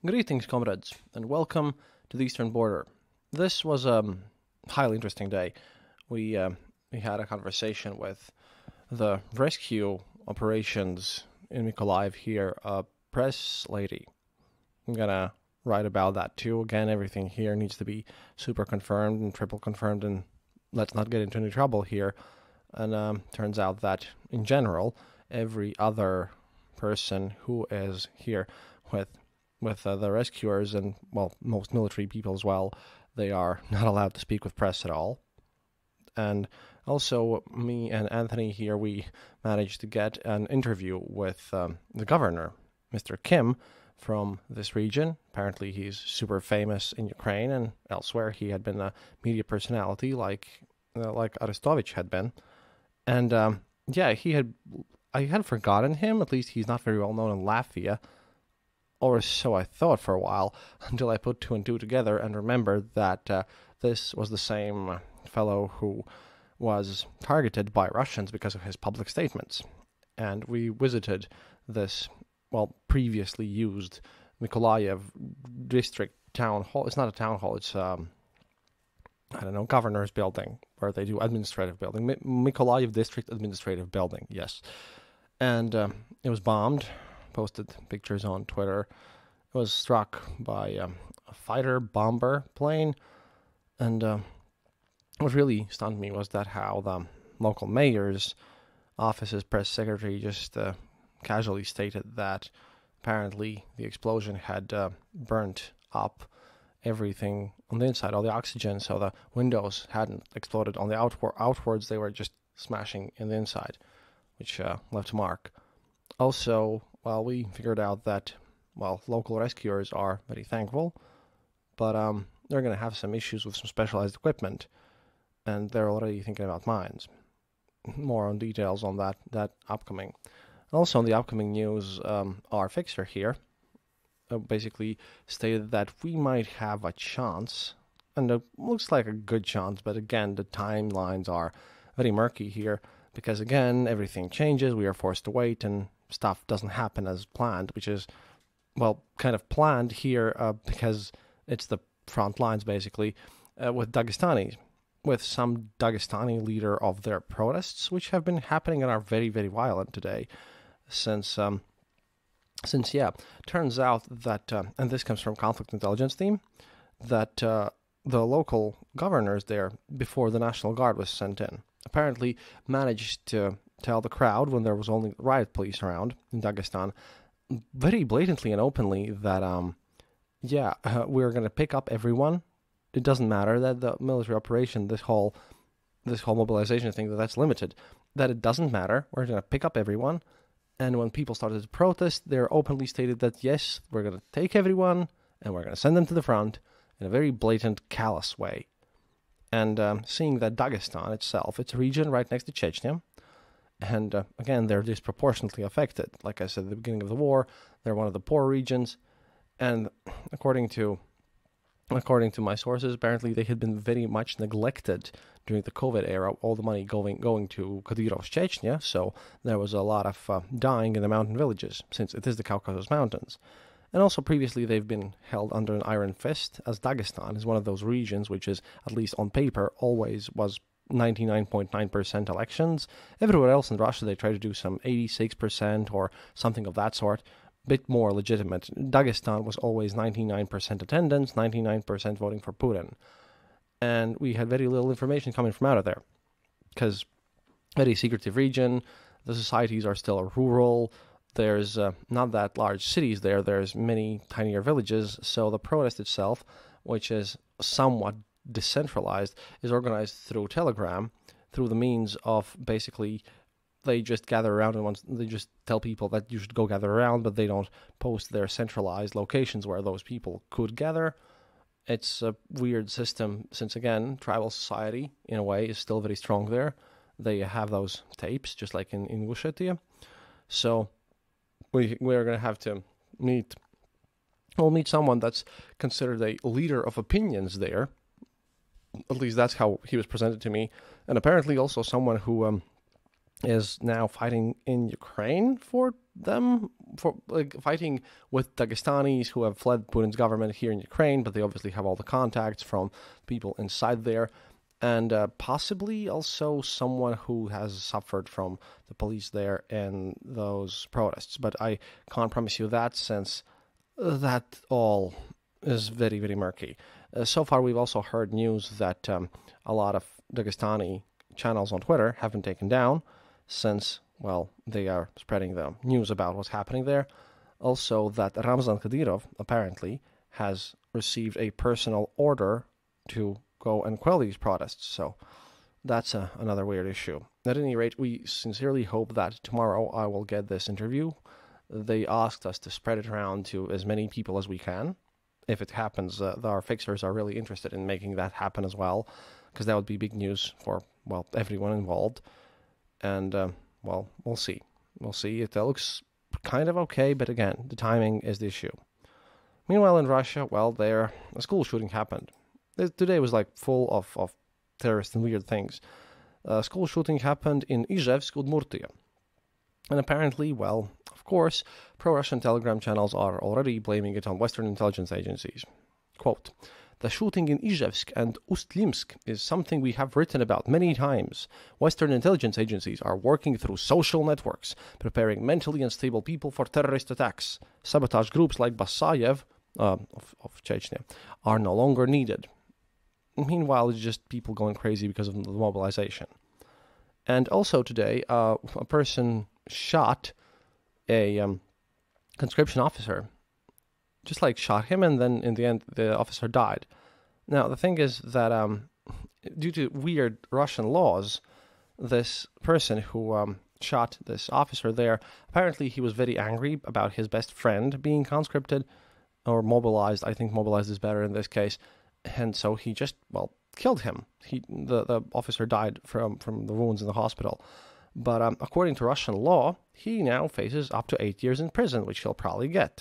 Greetings, comrades, and welcome to the Eastern Border. This was a highly interesting day. We had a conversation with the rescue operations in Mikolayiv here, a press lady. I'm gonna write about that too. Again, everything here needs to be super confirmed and triple confirmed, and let's not get into any trouble here. And turns out that, in general, every other person who is here with the rescuers and, well, most military people as well, they are not allowed to speak with press at all. And also, me and Anthony here, we managed to get an interview with the governor, Mr. Kim, from this region. Apparently, he's super famous in Ukraine and elsewhere. He had been a media personality like Arestovich had been. And yeah, I had forgotten him. At least he's not very well known in Latvia. Or so I thought for a while, until I put two and two together and remembered that this was the same fellow who was targeted by Russians because of his public statements. And we visited this, well, previously used Mikolayiv district town hall. It's not a town hall, it's, governor's building, where they do administrative building. Mikolayiv district administrative building, yes. And it was bombed. Posted pictures on Twitter. It was struck by a fighter bomber plane, and what really stunned me was that how the local mayor's office's press secretary just casually stated that apparently the explosion had burnt up everything on the inside, all the oxygen, so the windows hadn't exploded on the outwards, they were just smashing in the inside, which left a mark. Also, well, we figured out that, well, local rescuers are very thankful, but they're going to have some issues with some specialized equipment, and they're already thinking about mines. More on details on that upcoming. Also, in the upcoming news, our fixer here basically stated that we might have a chance, and it looks like a good chance, but again, the timelines are very murky here, because again, everything changes, we are forced to wait, and stuff doesn't happen as planned, which is, well, kind of planned here because it's the front lines, basically, with Dagestanis, with some Dagestani leader of their protests, which have been happening and are very, very violent today, since turns out that, and this comes from conflict intelligence team, that the local governors there, before the National Guard was sent in, apparently managed to tell the crowd when there was only riot police around in Dagestan, very blatantly and openly that, we're going to pick up everyone. It doesn't matter that the military operation, this whole mobilization thing, that's limited, that it doesn't matter. We're going to pick up everyone. And when people started to protest, they're openly stated that, yes, we're going to take everyone and we're going to send them to the front in a very blatant, callous way. And seeing that Dagestan itself, it's a region right next to Chechnya, and again, they're disproportionately affected. Like I said at the beginning of the war, they're one of the poor regions, and according to my sources, apparently they had been very much neglected during the COVID era, all the money going to Kadyrov's Chechnya, so there was a lot of dying in the mountain villages, since it is the Caucasus Mountains. And also previously they've been held under an iron fist, as Dagestan is one of those regions which is, at least on paper, always was 99.9% elections. Everywhere else in Russia they try to do some 86% or something of that sort, bit more legitimate. Dagestan was always 99% attendance, 99% voting for Putin. And we had very little information coming from out of there, because very secretive region, the societies are still rural, there's not that large cities there, there's many tinier villages, so the protest itself, which is somewhat decentralized, is organized through Telegram, through the means of basically they just gather around and they just tell people that you should go gather around, but they don't post their centralized locations where those people could gather. It's a weird system, since again, tribal society in a way is still very strong there. They have those tapes, just like in Ingushetia. So we're going to have to meet someone that's considered a leader of opinions there. At least that's how he was presented to me. And apparently also someone who is now fighting in Ukraine for them for fighting with Dagestanis who have fled Putin's government here in Ukraine, but they obviously have all the contacts from people inside there, and possibly also someone who has suffered from the police there in those protests. But I can't promise you that, since that all is very, very murky. So far, we've also heard news that a lot of Dagestani channels on Twitter have been taken down, since, well, they are spreading the news about what's happening there. Also, that Ramzan Kadyrov apparently has received a personal order to go and quell these protests. So that's another weird issue. At any rate, we sincerely hope that tomorrow I will get this interview. They asked us to spread it around to as many people as we can. If it happens, our fixers are really interested in making that happen as well, because that would be big news for, well, everyone involved. And, well, we'll see. We'll see. It looks kind of okay, but again, the timing is the issue. Meanwhile, in Russia, well, there, a school shooting happened. Today was like full of terrorists and weird things. A school shooting happened in Izhevsk, Udmurtia. And apparently, well, of course, pro-Russian Telegram channels are already blaming it on Western intelligence agencies. Quote, "The shooting in Izhevsk and Ust-Limsk is something we have written about many times. Western intelligence agencies are working through social networks, preparing mentally unstable people for terrorist attacks. Sabotage groups like Basayev of Chechnya are no longer needed." Meanwhile, it's just people going crazy because of the mobilization. And also today, a person shot a conscription officer. Just like shot him, and then in the end, the officer died. Now, the thing is that due to weird Russian laws, this person who shot this officer there, apparently he was very angry about his best friend being conscripted, or mobilized. I think mobilized is better in this case. And so he just, well, killed him. The officer died from the wounds in the hospital. But according to Russian law, he now faces up to 8 years in prison, which he'll probably get.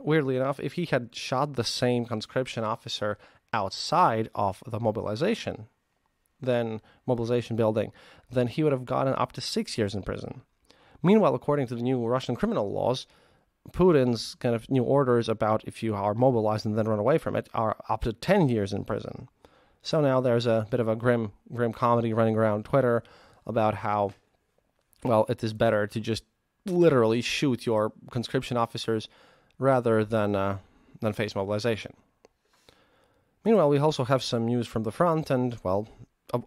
Weirdly enough, if he had shot the same conscription officer outside of the mobilization building, then he would have gotten up to 6 years in prison. Meanwhile, according to the new Russian criminal laws, Putin's kind of new orders about if you are mobilized and then run away from it are up to 10 years in prison. So now there's a bit of a grim comedy running around Twitter about how, well, it is better to just literally shoot your conscription officers rather than face mobilization. Meanwhile, we also have some news from the front, and, well,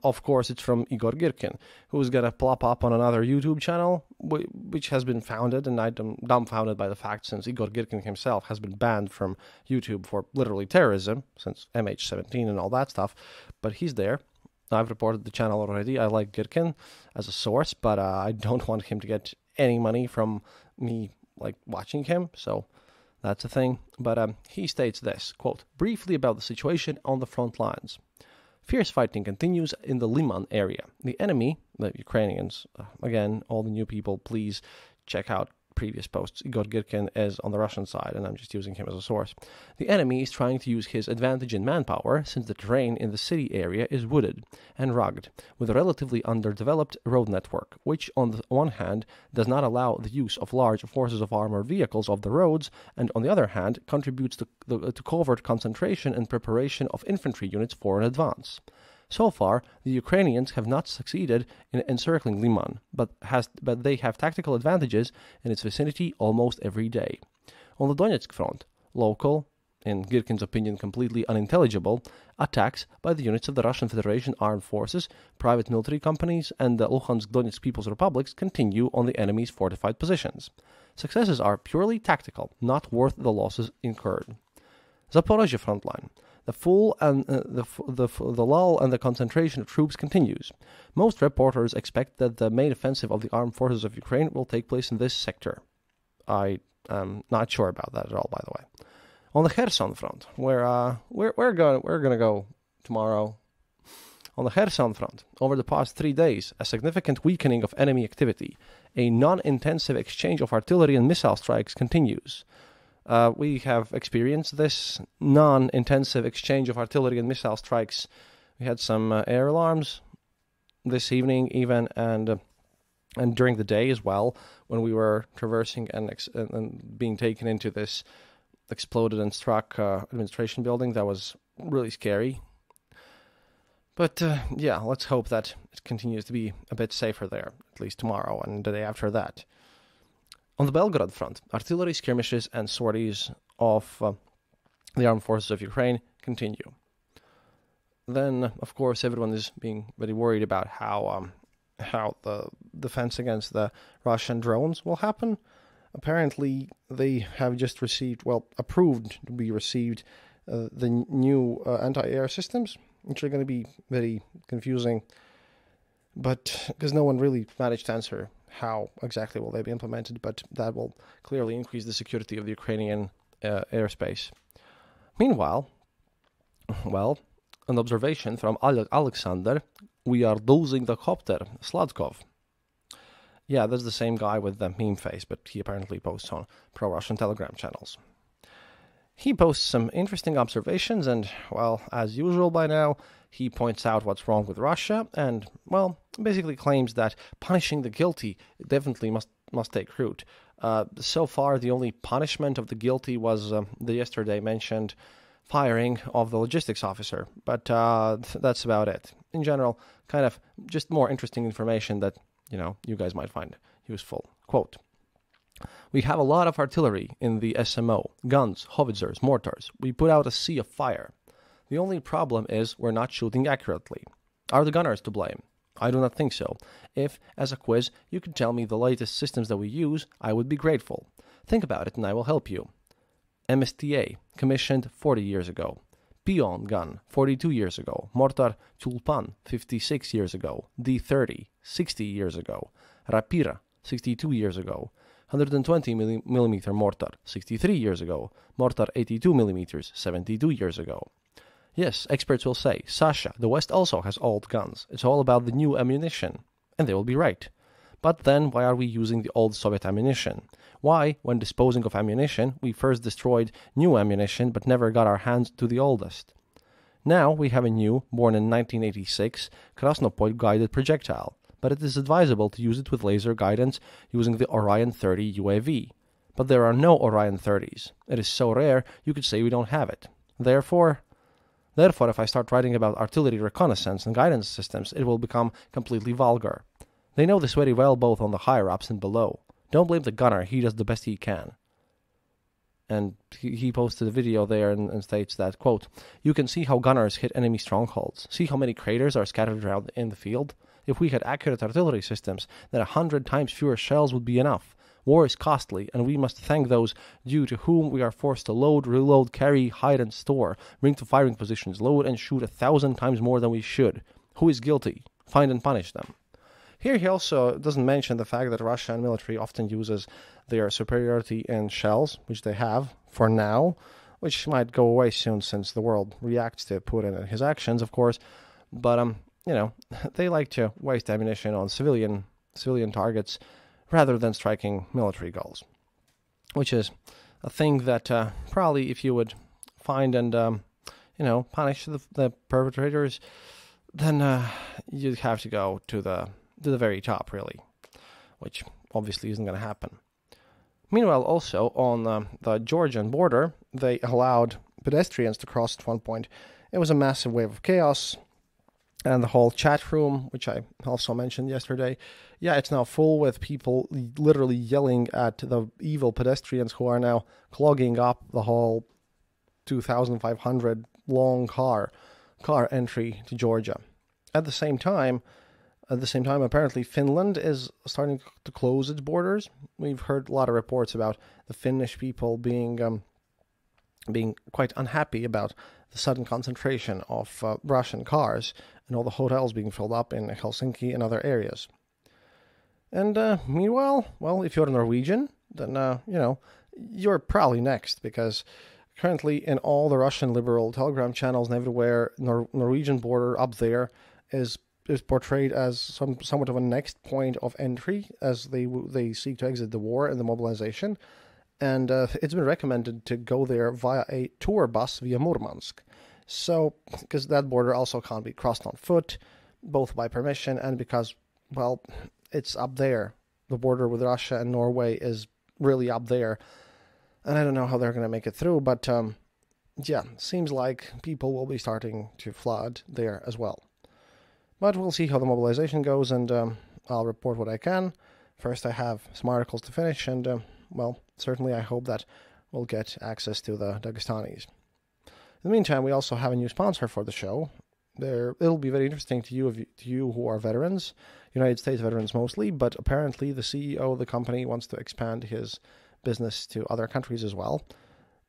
of course, it's from Igor Girkin, who's going to plop up on another YouTube channel, which has been founded, and I'm dumbfounded by the fact, since Igor Girkin himself has been banned from YouTube for literally terrorism, since MH17 and all that stuff, but he's there. I've reported the channel already. I like Girkin as a source, but I don't want him to get any money from me, like, watching him, so that's a thing. But he states this, quote, "Briefly about the situation on the front lines. Fierce fighting continues in the Liman area. The enemy," the Ukrainians, again, all the new people, please check out previous posts. Igor Girkin is on the Russian side, and I'm just using him as a source. "The enemy is trying to use his advantage in manpower, since the terrain in the city area is wooded and rugged, with a relatively underdeveloped road network, which on the one hand does not allow the use of large forces of armored vehicles off the roads, and on the other hand contributes to covert concentration and preparation of infantry units for an advance. So far, the Ukrainians have not succeeded in encircling Liman, but they have tactical advantages in its vicinity almost every day. On the Donetsk front, local, in Girkin's opinion completely unintelligible, attacks by the units of the Russian Federation Armed Forces, private military companies, and the Luhansk Donetsk People's Republics continue on the enemy's fortified positions. Successes are purely tactical, not worth the losses incurred. Zaporozhye frontline. The lull and the concentration of troops continues. Most reporters expect that the main offensive of the armed forces of Ukraine will take place in this sector. I am not sure about that at all, by the way. On the Kherson front, where we're gonna go tomorrow. On the Kherson front, over the past 3 days, a significant weakening of enemy activity, a non-intensive exchange of artillery and missile strikes continues. We have experienced this non-intensive exchange of artillery and missile strikes. We had some air alarms this evening even, and during the day as well, when we were traversing and being taken into this exploded and struck administration building. That was really scary. But yeah, let's hope that it continues to be a bit safer there, at least tomorrow and the day after that. On the Belgorod front, artillery skirmishes and sorties of the armed forces of Ukraine continue. Then, of course, everyone is being very worried about how the defense against the Russian drones will happen. Apparently, they have just approved to be received the new anti-air systems, which are going to be very confusing, but because no one really managed to answer how exactly will they be implemented, but that will clearly increase the security of the Ukrainian airspace. Meanwhile, well, an observation from Alexander, we are losing the copter, Sladkov. Yeah, that's the same guy with the meme face, but he apparently posts on pro-Russian Telegram channels. He posts some interesting observations, and, well, as usual by now, he points out what's wrong with Russia, and, well, basically claims that punishing the guilty definitely must take root. So far, the only punishment of the guilty was the yesterday mentioned firing of the logistics officer, but that's about it. In general, kind of just more interesting information that, you guys might find useful. Quote, we have a lot of artillery in the SMO, guns, howitzers, mortars. We put out a sea of fire. The only problem is we're not shooting accurately. Are the gunners to blame? I do not think so. If, as a quiz, you could tell me the latest systems that we use, I would be grateful. Think about it and I will help you. MSTA, commissioned 40 years ago. Pion gun, 42 years ago. Mortar Tulpan, 56 years ago. D30, 60 years ago. Rapira, 62 years ago. 120 millimeter mortar, 63 years ago. Mortar 82 millimeters, 72 years ago. Yes, experts will say, Sasha, the West also has old guns. It's all about the new ammunition. And they will be right. But then why are we using the old Soviet ammunition? Why, when disposing of ammunition, we first destroyed new ammunition but never got our hands to the oldest? Now we have a new, born in 1986, Krasnopol guided projectile, but it is advisable to use it with laser guidance using the Orion 30 UAV. But there are no Orion 30s. It is so rare you could say we don't have it. Therefore, if I start writing about artillery reconnaissance and guidance systems, it will become completely vulgar. They know this very well both on the higher-ups and below. Don't blame the gunner, he does the best he can. And he posted a video there and states that, quote, you can see how gunners hit enemy strongholds. See how many craters are scattered around in the field? If we had accurate artillery systems, then 100 times fewer shells would be enough. War is costly, and we must thank those due to whom we are forced to load, reload, carry, hide, and store, bring to firing positions, load and shoot 1,000 times more than we should. Who is guilty? Find and punish them. Here he also doesn't mention the fact that Russian military often uses their superiority in shells, which they have for now, which might go away soon since the world reacts to Putin and his actions, of course. But, they like to waste ammunition on civilian targets rather than striking military goals, which is a thing that probably if you would find and, punish the perpetrators, then you'd have to go to the very top, really, which obviously isn't going to happen. Meanwhile, also, on the Georgian border, they allowed pedestrians to cross at one point. It was a massive wave of chaos, and the whole chat room, which I also mentioned yesterday, it's now full with people literally yelling at the evil pedestrians who are now clogging up the whole 2,500 long car entry to Georgia. At the same time, apparently, Finland is starting to close its borders. We've heard a lot of reports about the Finnish people being quite unhappy about the sudden concentration of Russian cars and all the hotels being filled up in Helsinki and other areas. And meanwhile, well, if you're Norwegian, then, you're probably next, because currently in all the Russian liberal Telegram channels and everywhere, Norwegian border up there is portrayed as somewhat of a next point of entry as they seek to exit the war and the mobilization. And it's been recommended to go there via a tour bus via Murmansk. So, because that border also can't be crossed on foot, both by permission and because, well, it's up there. the border with Russia and Norway is really up there, and I don't know how they're going to make it through, but yeah, seems like people will be starting to flood there as well. But we'll see how the mobilization goes, and I'll report what I can. First, I have some articles to finish, and, well, certainly I hope that we'll get access to the Dagestanis. In the meantime, we also have a new sponsor for the show. It'll be very interesting to you who are veterans, United States veterans mostly, but apparently the CEO of the company wants to expand his business to other countries as well.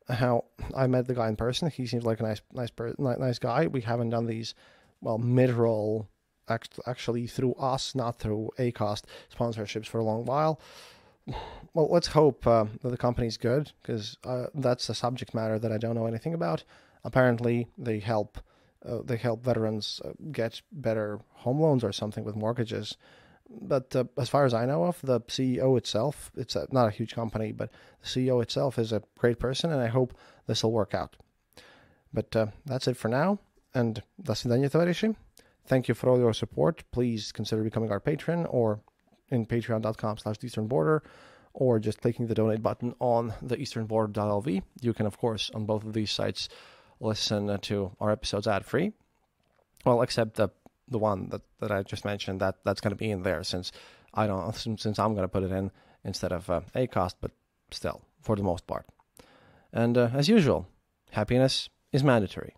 How I met the guy in person. He seems like a nice guy. We haven't done these, well, mid-roll, actually through us, not through ACOST sponsorships for a long while. Well, let's hope that the company's good, because that's a subject matter that I don't know anything about. Apparently, they help veterans get better home loans or something with mortgages. But as far as I know of, the CEO itself, it's not a huge company, but the CEO itself is a great person, and I hope this will work out. But that's it for now, and до свидания, товарищи. Thank you for all your support. Please consider becoming our patron, or in patreon.com/easternborder, or just clicking the donate button on the easternborder.lv. You can, of course, on both of these sites, listen to our episodes ad-free. Well, except the one that I just mentioned, that's going to be in there since I'm going to put it in instead of ACOST, but still, for the most part. And as usual, happiness is mandatory.